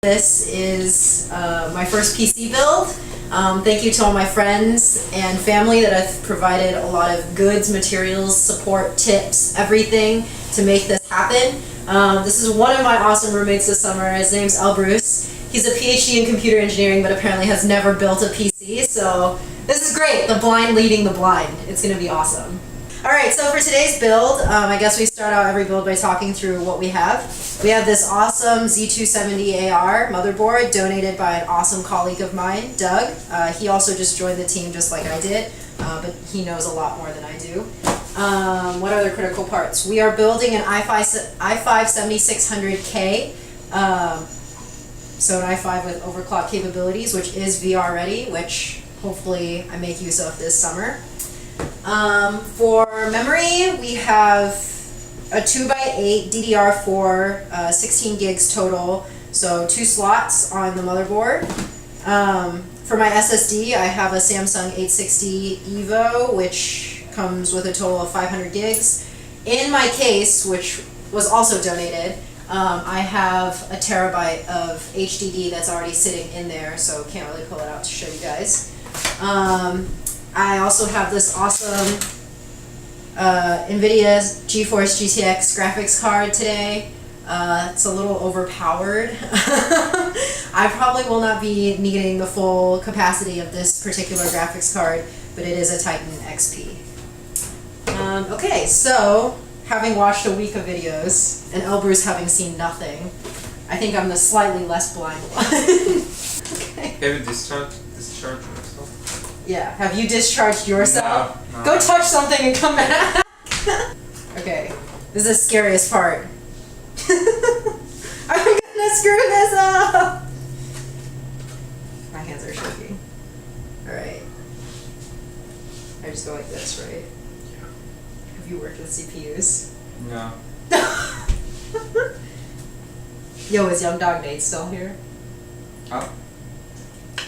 This is my first PC build. Thank you to all my friends and family that have provided a lot of goods, materials, support, tips, everything to make this happen. This is one of my awesome roommates this summer. His name's Bruce. He's a PhD in computer engineering, but apparently has never built a PC, so this is great. The blind leading the blind. It's going to be awesome. Alright, so for today's build, I guess we start out every build by talking through what we have. We have this awesome Z270AR motherboard donated by an awesome colleague of mine, Doug. He also just joined the team just like I did, but he knows a lot more than I do. What other critical parts? We are building an i5-7600K, so an i5 with overclock capabilities, which is VR ready, which hopefully I make use of this summer. For memory, we have a 2x8 DDR4, 16 gigs total, so 2 slots on the motherboard. For my SSD, I have a Samsung 860 EVO, which comes with a total of 500 gigs. In my case, which was also donated, I have a terabyte of HDD that's already sitting in there, so can't really pull it out to show you guys. I also have this awesome NVIDIA GeForce GTX graphics card today. It's a little overpowered. I probably will not be needing the full capacity of this particular graphics card, but it is a Titan XP. Okay, so having watched a week of videos and Bruce having seen nothing, I think I'm the slightly less blind one. Okay. Have you discharged yourself? Yeah, have you discharged yourself? No. Go touch something and come back. Okay, this is the scariest part. I'm gonna screw this up! My hands are shaking. Alright. I just go like this, right? Yeah. Have you worked with CPUs? No. Yo, is Young Dog Nate still here? Huh?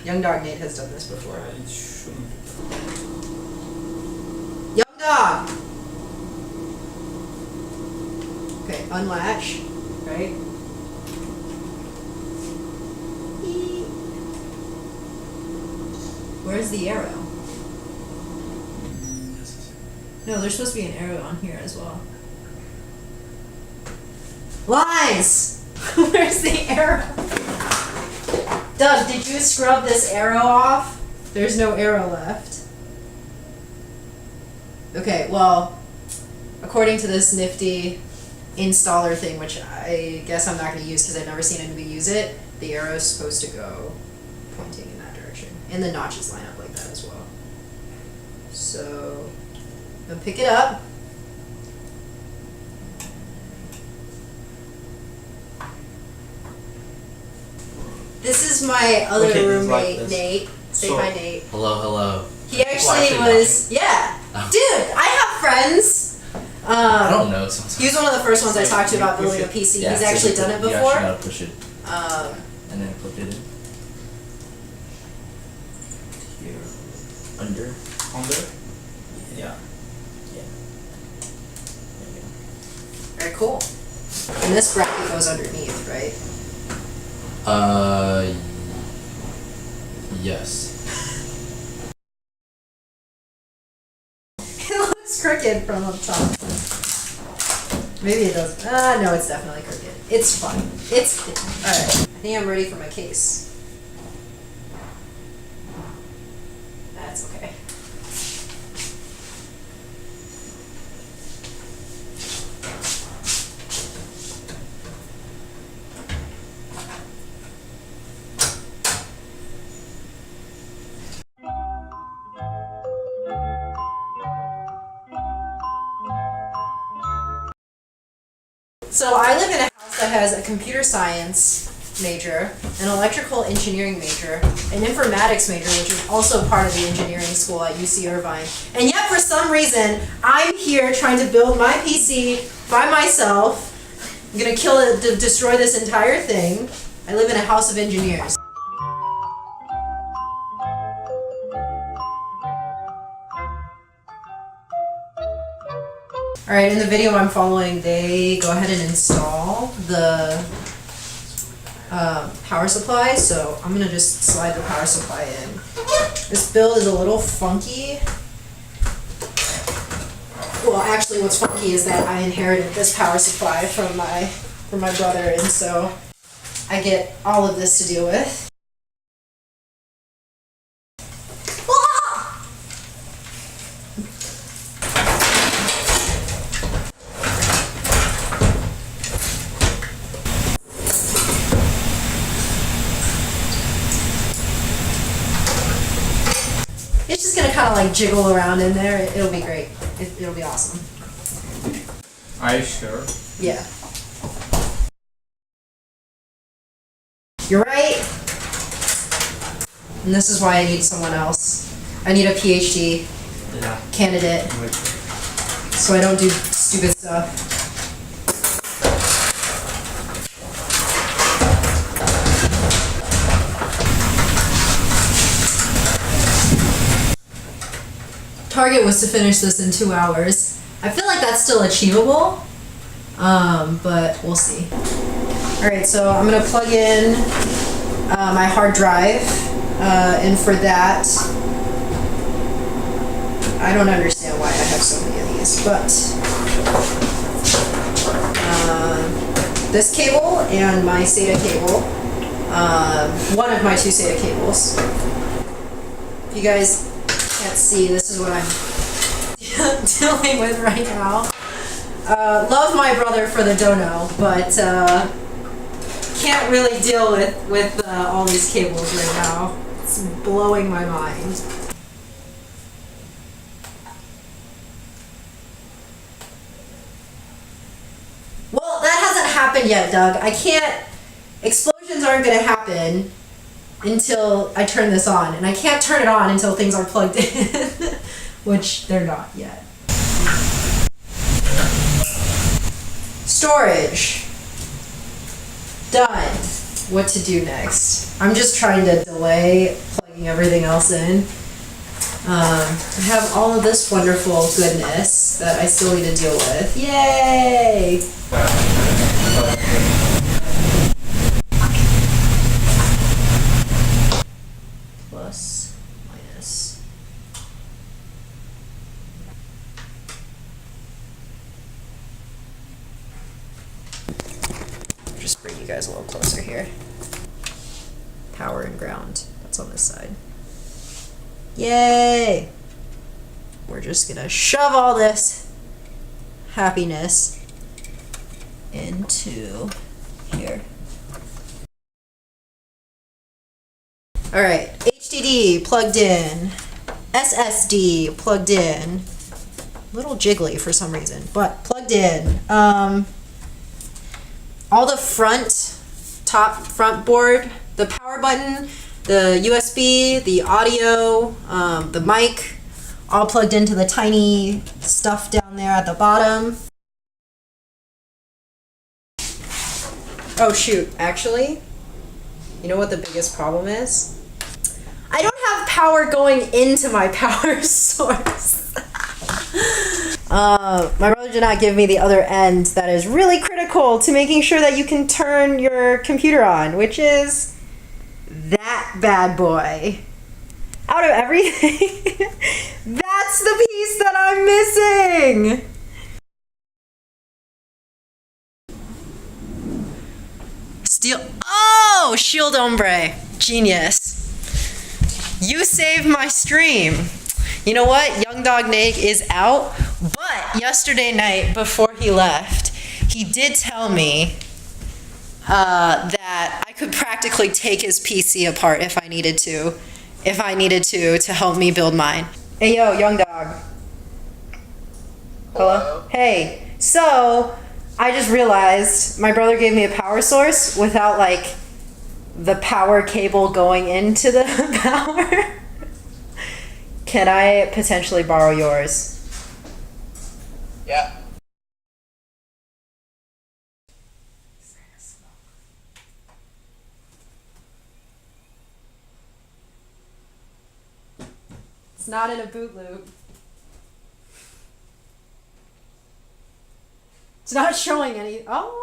Young Dog Nate has done this before. It shouldn't. Young Dog! Okay, unlatch, right? Where's the arrow? No, there's supposed to be an arrow on here as well. Lies! Where's the arrow? Doug, did you scrub this arrow off? There's no arrow left. Okay, well, according to this nifty installer thing, which I guess I'm not going to use because I've never seen anybody use it, the arrow is supposed to go pointing in that direction. And the notches line up like that as well. So, I'm going to pick it up. This is my other roommate, like Nate. Say hi, Nate. Hello, hello. He actually was, yeah. Oh. Dude, I have friends. I don't know. Sometimes. He was one of the first ones I talked to about building a PC. Yeah, He's actually done it before. You actually gotta push it. And then clip it in. Here. Under. Under? Yeah. Yeah. There you go. Very cool. And this bracket goes underneath, right? Yes. It looks crooked from up top. Maybe it does. No, it's definitely crooked. It's fine. It's alright. I think I'm ready for my case. That's okay. So I live in a house that has a computer science major, an electrical engineering major, an informatics major, which is also part of the engineering school at UC Irvine. And yet for some reason, I'm here trying to build my PC by myself. I'm gonna kill it, destroy this entire thing. I live in a house of engineers. Alright, in the video I'm following, they go ahead and install the power supply, so I'm gonna just slide the power supply in. This build is a little funky. Well, actually what's funky is that I inherited this power supply from my brother, and so I get all of this to deal with. It's just gonna kind of like jiggle around in there. It'll be great. It'll be awesome. Are you sure? Yeah. You're right. And this is why I need someone else. I need a PhD Yeah. candidate so I don't do stupid stuff. Target was to finish this in 2 hours. I feel like that's still achievable, but we'll see. All right, so I'm gonna plug in my hard drive, and for that, I don't understand why I have so many of these, but this cable and my SATA cable, one of my 2 SATA cables. If you guys can't see, this is what I'm dealing with right now. Love my brother for the dono, but can't really deal with all these cables right now. It's blowing my mind. Well, that hasn't happened yet, Doug. I can't. Explosions aren't going to happen until I turn this on, and I can't turn it on until things are plugged in, which they're not yet. Storage. Done. What to do next? I'm just trying to delay plugging everything else in. I have all of this wonderful goodness that I still need to deal with. Yay! Plus, minus. Just bring you guys a little closer here. Power and ground. That's on this side. Yay! We're just gonna shove all this happiness into here. Alright, HDD plugged in. SSD plugged in. A little jiggly for some reason, but plugged in. All the top front board, the power button, the USB, the audio, the mic, all plugged into the tiny stuff down there at the bottom. Oh shoot, actually, you know what the biggest problem is? I don't have power going into my power source. My brother did not give me the other end that is really critical to making sure that you can turn your computer on, which is that bad boy. Out of everything, that's the piece that I'm missing. Steel. Oh, shield ombre. Genius. You saved my stream. You know what? Young Dog Nate is out, but yesterday night before he left, he did tell me that I could practically take his PC apart if I needed to help me build mine. Hey yo, Young Dog. Hello? Hey, so I just realized my brother gave me a power source without like the power cable going into the power. Can I potentially borrow yours? Yeah. It's not in a boot loop. It's not showing any. Oh.